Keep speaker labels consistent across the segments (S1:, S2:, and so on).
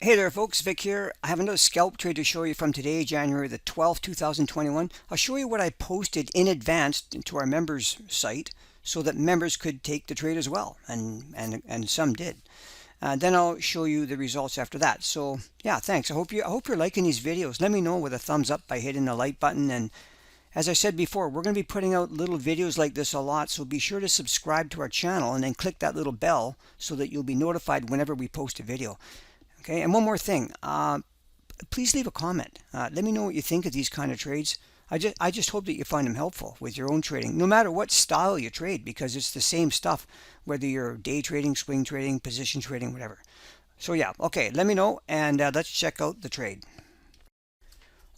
S1: Hey there folks, Vic here. I have another scalp trade to show you from today, January the 12th, 2021. I'll show you what I posted in advance to our members site so that members could take the trade as well, and some did. Then I'll show you the results after that. So yeah, thanks. I hope you're liking these videos. Let me know with a thumbs up by hitting the like button. And as I said before, we're going to be putting out little videos like this a lot, so be sure to subscribe to our channel and then click that little bell so that you'll be notified whenever we post a video. Okay, and one more thing, please leave a comment. Let me know what you think of these kind of trades. I just hope that you find them helpful with your own trading, no matter what style you trade, because it's the same stuff, whether you're day trading, swing trading, position trading, whatever. So yeah, okay, let me know, and let's check out the trade.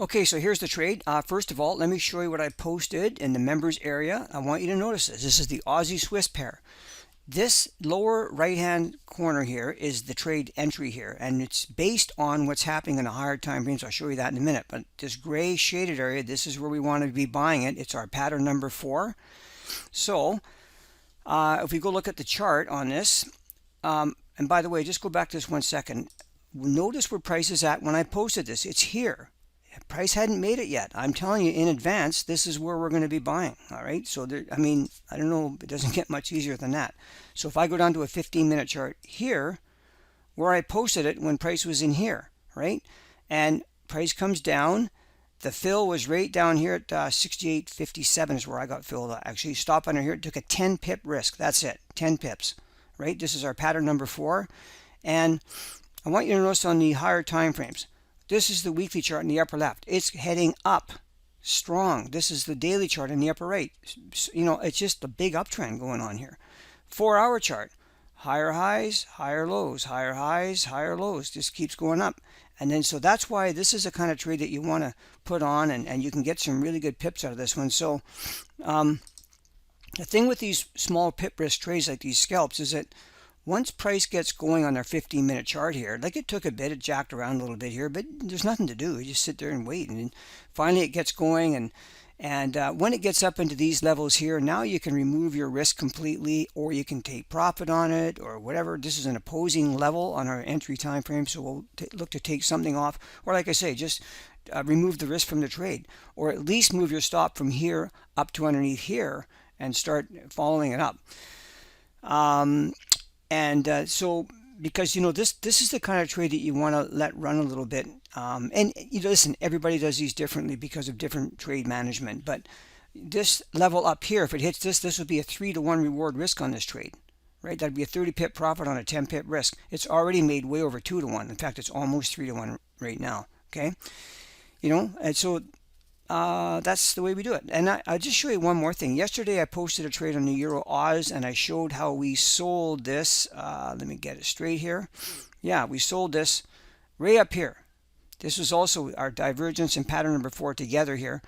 S1: Okay, so here's the trade. First of all, let me show you what I posted in the members area. I want you to notice this. This is the Aussie Swiss pair. This lower right hand corner here is the trade entry here, and it's based on what's happening in the higher time frames. I'll show you that in a minute. But this gray shaded area, this is where we want to be buying it. It's our pattern number 4. So if we go look at the chart on this, and by the way, just go back to this 1 second. Notice where price is at when I posted this. It's here. Price hadn't made it yet. I'm telling you in advance, this is where we're going to be buying. All right. So there, I mean, I don't know. It doesn't get much easier than that. So if I go down to a 15-minute chart here, where I posted it when price was in here, right? And price comes down. The fill was right down here at 68.57 is where I got filled. Actually, stop under here. It took a 10 pip risk. That's it. 10 pips, right? This is our pattern number 4. And I want you to notice on the higher time frames. This is the weekly chart in the upper left. It's heading up strong. This is the daily chart in the upper right. You know, it's just a big uptrend going on here. 4-hour chart, higher highs, higher lows, higher highs, higher lows. Just keeps going up. And then so that's why this is a kind of trade that you want to put on, and you can get some really good pips out of this one. So the thing with these small pip risk trades like these scalps is that once price gets going on our 15-minute chart here, like it took a bit, it jacked around a little bit here, but there's nothing to do. You just sit there and wait, and then finally it gets going, and when it gets up into these levels here, now you can remove your risk completely, or you can take profit on it, or whatever. This is an opposing level on our entry time frame, so we'll look to take something off, or like I say, just remove the risk from the trade, or at least move your stop from here up to underneath here and start following it up. So because, you know, this is the kind of trade that you want to let run a little bit. And you know, listen, everybody does these differently because of different trade management. But this level up here, if it hits this would be a 3-to-1 reward risk on this trade, right? That'd be a 30 pip profit on a 10 pip risk. It's already made way over 2-to-1. In fact, it's almost 3-to-1 right now. Okay, you know, and so that's the way we do it. And I'll just show you one more thing. Yesterday I posted a trade on the Euro Oz, and I showed how we sold this. Let me get it straight here. Yeah, we sold this right up here. This was also our divergence and pattern number 4 together here.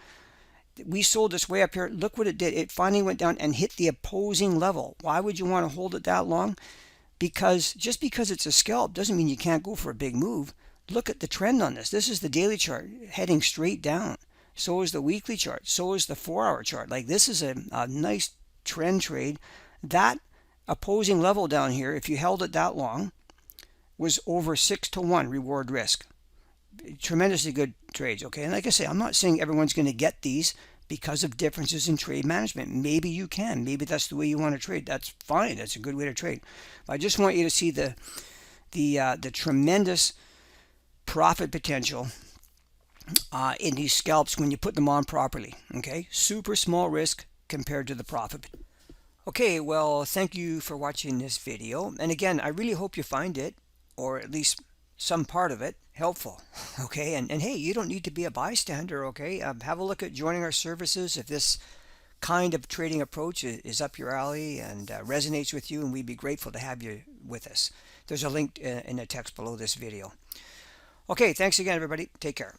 S1: We sold this way up here. Look what it did. It finally went down and hit the opposing level. Why would you want to hold it that long? Because just because it's a scalp doesn't mean you can't go for a big move. Look at the trend on this. This is the daily chart heading straight down. So is the weekly chart. So is the 4-hour chart. Like, this is a nice trend trade. That opposing level down here, if you held it that long, was over 6-to-1 reward risk. Tremendously good trades. Okay, and like I say, I'm not saying everyone's going to get these because of differences in trade management. Maybe you can. Maybe that's the way you want to trade. That's fine. That's a good way to trade. But I just want you to see the tremendous profit potential in these scalps when you put them on properly. Okay, super small risk compared to the profit. Okay, well, thank you for watching this video, and again, I really hope you find it, or at least some part of it, helpful. Okay, and hey, you don't need to be a bystander. Okay, have a look at joining our services if this kind of trading approach is up your alley and resonates with you, and we'd be grateful to have you with us. There's a link in the text below this video. Okay, thanks again, everybody. Take care.